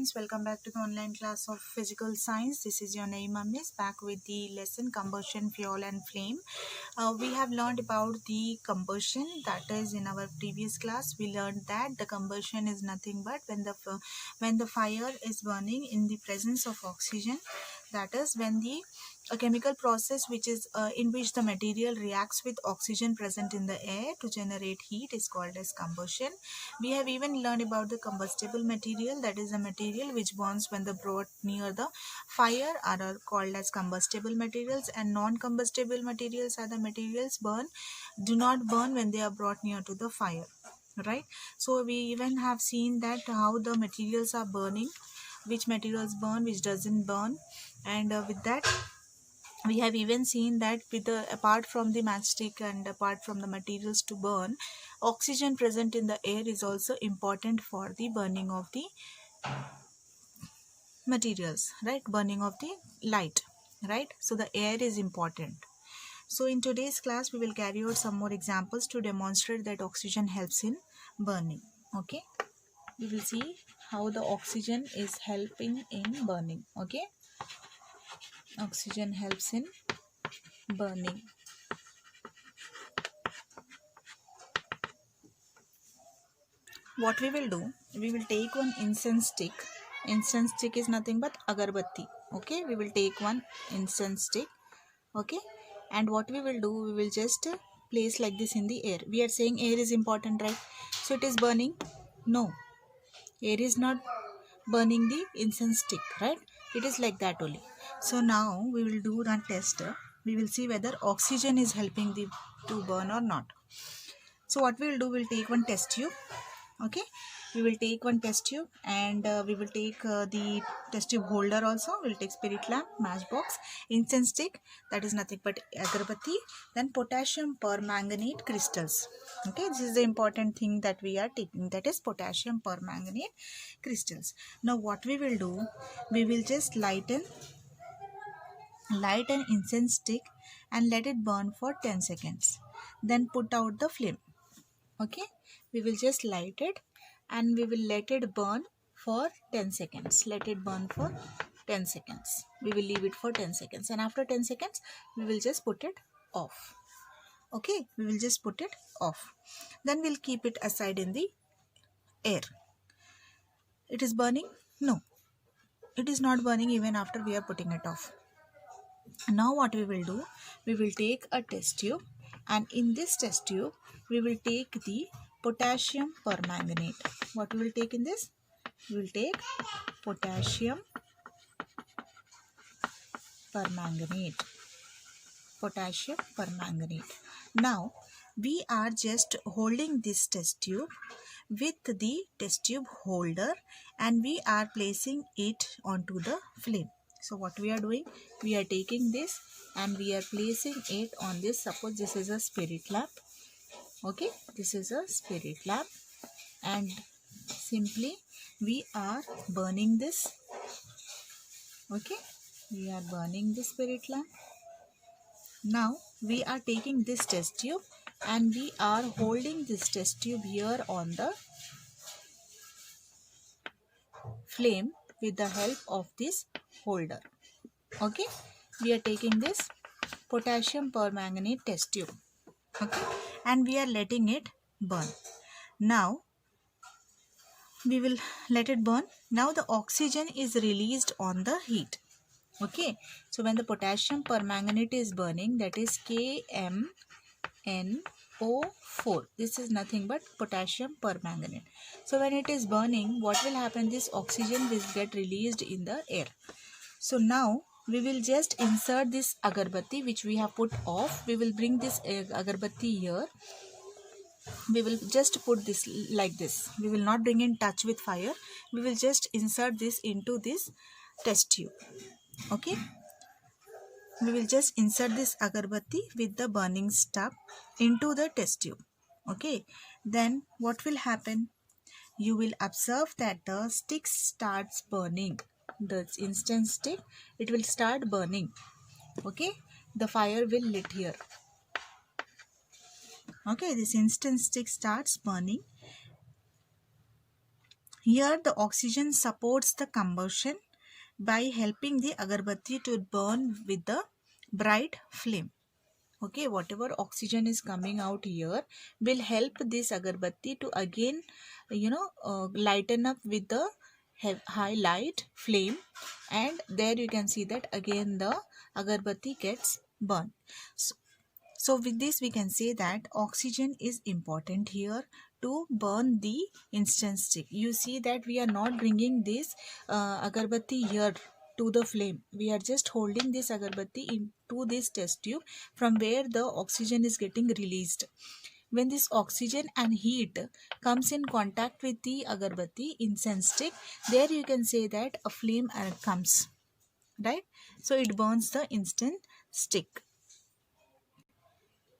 students, welcome back to the online class of physical science. This is your Naima Miss back with the lesson combustion, fuel and flame. We have learned about the combustion, that is in our previous class. We learned that the combustion is nothing but when the fire is burning in the presence of oxygen, that is when the a chemical process which is in which the material reacts with oxygen present in the air to generate heat is called as combustion. We have even learned about the combustible material, that is a material which burns when the brought near the fire are called as combustible materials, and non-combustible materials are the materials do not burn when they are brought near to the fire, right? So we even have seen that how the materials are burning, which materials burn, which doesn't burn, and with that we have even seen that with the apart from the matchstick and apart from the materials to burn, oxygen present in the air is also important for the burning of the materials, right? Burning of the light, right? So the air is important. So in today's class we will carry out some more examples to demonstrate that oxygen helps in burning. Okay, we will see how the oxygen is helping in burning. Okay, oxygen helps in burning. What we will do, we will take one incense stick. Incense stick is nothing but agarbatti. Okay, we will take one incense stick. Okay, and what we will do, we will just place like this in the air. We are saying air is important, right? So it is burning? No, air is not burning the incense stick, right? It is like that only. So now we will do one test. We will see whether oxygen is helping the to burn or not. So what we will do, we will take one test tube. Okay, we will take one test tube, and we will take the test tube holder also. We will take spirit lamp, matchbox, incense stick, that is nothing but agarbatti, then potassium permanganate crystals. Okay, this is the important thing that we are taking, that is potassium permanganate crystals. Now what we will do, we will just light an incense stick and let it burn for 10 seconds, then put out the flame. Okay, we will just light it and we will let it burn for 10 seconds. Let it burn for 10 seconds. We will leave it for 10 seconds, and after 10 seconds we will just put it off. Okay, we will just put it off. Then we'll keep it aside in the air. It is burning? No, it is not burning even after we are putting it off. Now what we will do, we will take a test tube, and in this test tube we will take the potassium permanganate. What we will take in this? We will take potassium permanganate. Potassium permanganate. Now we are just holding this test tube with the test tube holder, and we are placing it onto the flame. So what we are doing, we are taking this and we are placing it on this. Suppose this is a spirit lamp. Okay, this is a spirit lamp, and simply we are burning this. Okay, we are burning this spirit lamp. Now we are taking this test tube and we are holding this test tube here on the flame with the help of this holder. Okay, we are taking this potassium permanganate test tube. Okay, and we are letting it burn. Now we will let it burn. Now the oxygen is released on the heat. Okay, so when the potassium permanganate is burning, that is KMNO4, this is nothing but potassium permanganate. So when it is burning, what will happen? This oxygen will get released in the air. So now we will just insert this agarbatti which we have put off. We will bring this agarbatti here. We will just put this like this. We will not bring in touch with fire. We will just insert this into this test tube. Okay, we will just insert this agarbatti with the burning stuff into the test tube. Okay, then what will happen? You will observe that the stick starts burning. The instant stick, it will start burning. Okay, the fire will lit here. Okay, this instant stick starts burning. Here the oxygen supports the combustion by helping the agarbatti to burn with the bright flame. Okay, whatever oxygen is coming out here will help this agarbatti to again lighten up with the high light flame, and there you can see that again the agarbatti gets burned. So with this we can say that oxygen is important here to burn the instant stick. You see that we are not bringing this agarbatti here to the flame. We are just holding this agarbatti into this test tube from where the oxygen is getting released. When this oxygen and heat comes in contact with the agarbatti incense stick, there you can say that a flame comes, right? So it burns the instant stick.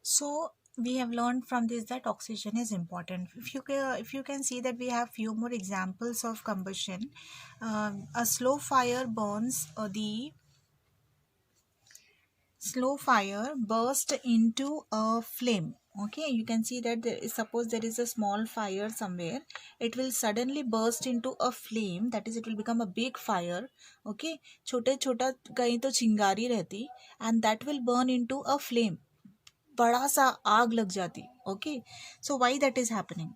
So we have learned from this that oxygen is important. If you can see that we have few more examples of combustion. A slow fire burns the slow fire burst into a flame. Okay, you can see that suppose there is a small fire somewhere, it will suddenly burst into a flame, that is it will become a big fire. Okay, छोटे छोटा कहीं तो चिंगारी रहती, and that will burn into a flame, बड़ा सा आग लग जाती. Okay, so why that is happening?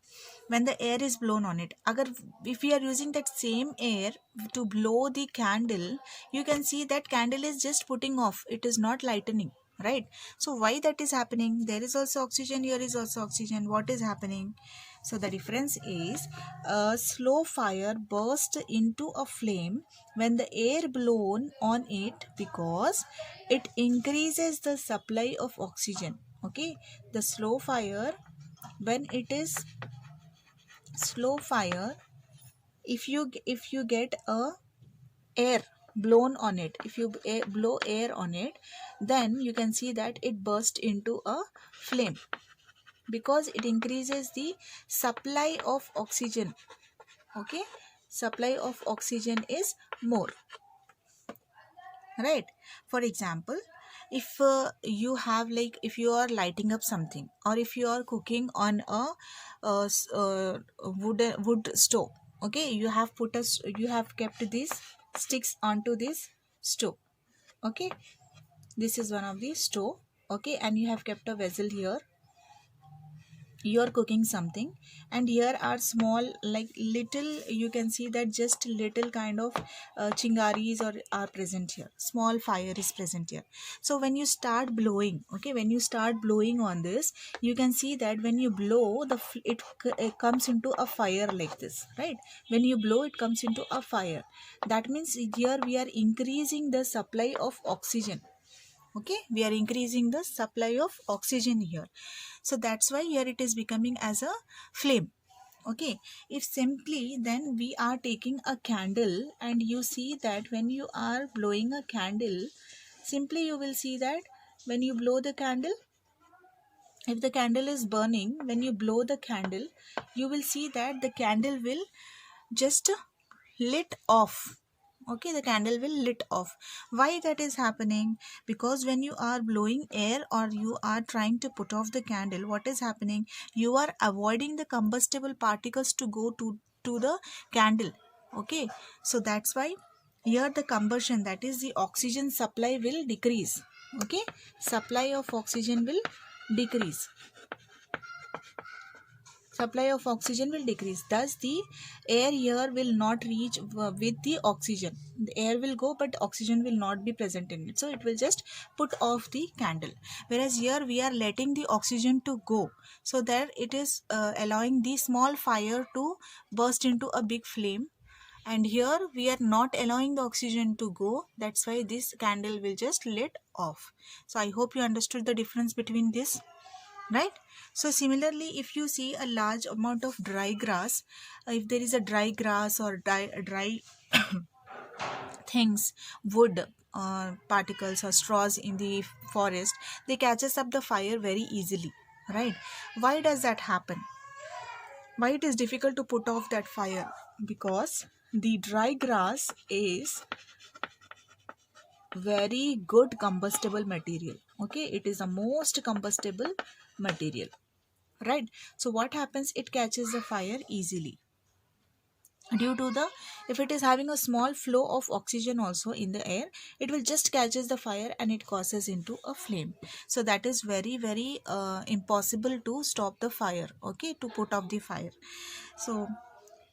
When the air is blown on it, अगर if we are using that same air to blow the candle, you can see that candle is just putting off, it is not lightening, right? So why that is happening? There is also oxygen, here is also oxygen. What is happening? So the difference is a slow fire burst into a flame when the air blown on it, because it increases the supply of oxygen. Okay, the slow fire, when it is slow fire, if you get a air blown on it, if you blow air on it, then you can see that it burst into a flame because it increases the supply of oxygen. Okay, supply of oxygen is more, right? For example, if you have, like, if you are lighting up something, or if you are cooking on a wood stove. Okay, you have kept these sticks onto this stove. Okay, this is one of the stove. Okay, and you have kept a vessel here, you are cooking something, and here are small, like little, you can see that just little kind of chingaris are present here, small fire is present here. So when you start blowing, okay, when you start blowing on this, you can see that when you blow it comes into a fire like this, right? When you blow, it comes into a fire. That means here we are increasing the supply of oxygen. Okay, we are increasing the supply of oxygen here. So that's why here it is becoming as a flame. Okay, if simply then we are taking a candle, and you see that when you are blowing a candle, simply you will see that when you blow the candle, if the candle is burning, when you blow the candle, you will see that the candle will just lit off. Okay, the candle will lit off. Why that is happening? Because when you are blowing air or you are trying to put off the candle, what is happening? You are avoiding the combustible particles to go to the candle. Okay, so that's why here the combustion, that is the oxygen supply, will decrease. Okay, supply of oxygen will decrease, supply of oxygen will decrease. Thus the air here will not reach with the oxygen. The air will go, but oxygen will not be present in it, so it will just put off the candle. Whereas here we are letting the oxygen to go, so that it is allowing the small fire to burst into a big flame. And here we are not allowing the oxygen to go, that's why this candle will just lit off. So I hope you understood the difference between this, right? So similarly, if you see a large amount of dry grass, if there is a dry grass or dry things, wood particles or straws in the forest, they catches up the fire very easily, right? Why does that happen? Why it is difficult to put off that fire? Because the dry grass is very good combustible material. Okay, it is the most combustible material, right? So what happens? It catches the fire easily. due to the, if it is having a small flow of oxygen also in the air, it will just catches the fire and it causes into a flame. So that is very very impossible to stop the fire, okay, to put off the fire. So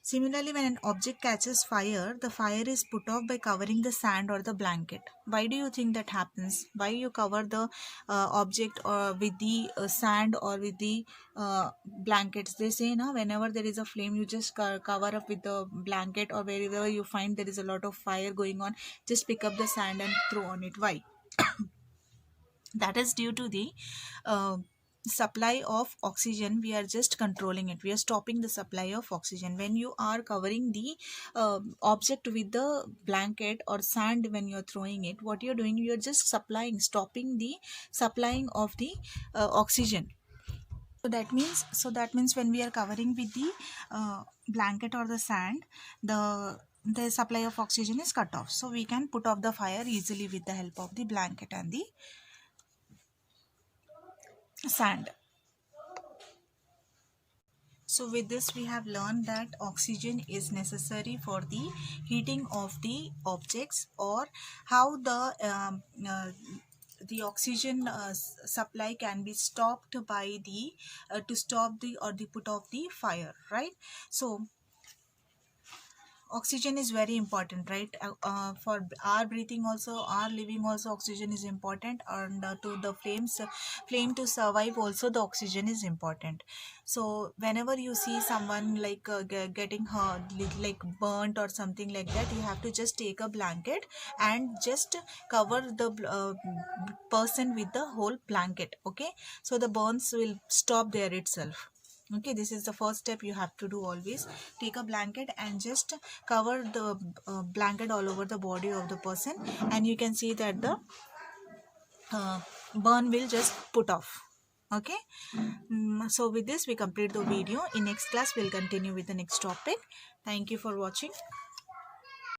similarly, when an object catches fire, the fire is put off by covering the sand or the blanket. Why do you think that happens? Why you cover the object or with the sand or with the blankets? They say, na, whenever there is a flame, you just cover up with the blanket, or wherever you find there is a lot of fire going on, just pick up the sand and throw on it. Why? That is due to the uh, supply of oxygen. We are just controlling it, we are stopping the supply of oxygen. When you are covering the object with the blanket or sand, when you are throwing it, what you are doing, you are just stopping the supplying of the oxygen. So that means when we are covering with the blanket or the sand, the supply of oxygen is cut off, so we can put off the fire easily with the help of the blanket and the sand. So with this we have learned that oxygen is necessary for the heating of the objects, or how the oxygen supply can be stopped by the to stop the or the put off the fire, right? So oxygen is very important, right? For our breathing also, our living also, oxygen is important, and to the flame to survive also, the oxygen is important. So whenever you see someone like getting hurt, like burnt or something like that, you have to just take a blanket and just cover the person with the whole blanket, okay, so the burns will stop there itself. Okay, this is the first step you have to do always. Take a blanket and just cover the blanket all over the body of the person, and you can see that the uh, burn will just put off. Okay. So with this we complete the video. In next class we'll continue with the next topic. Thank you for watching.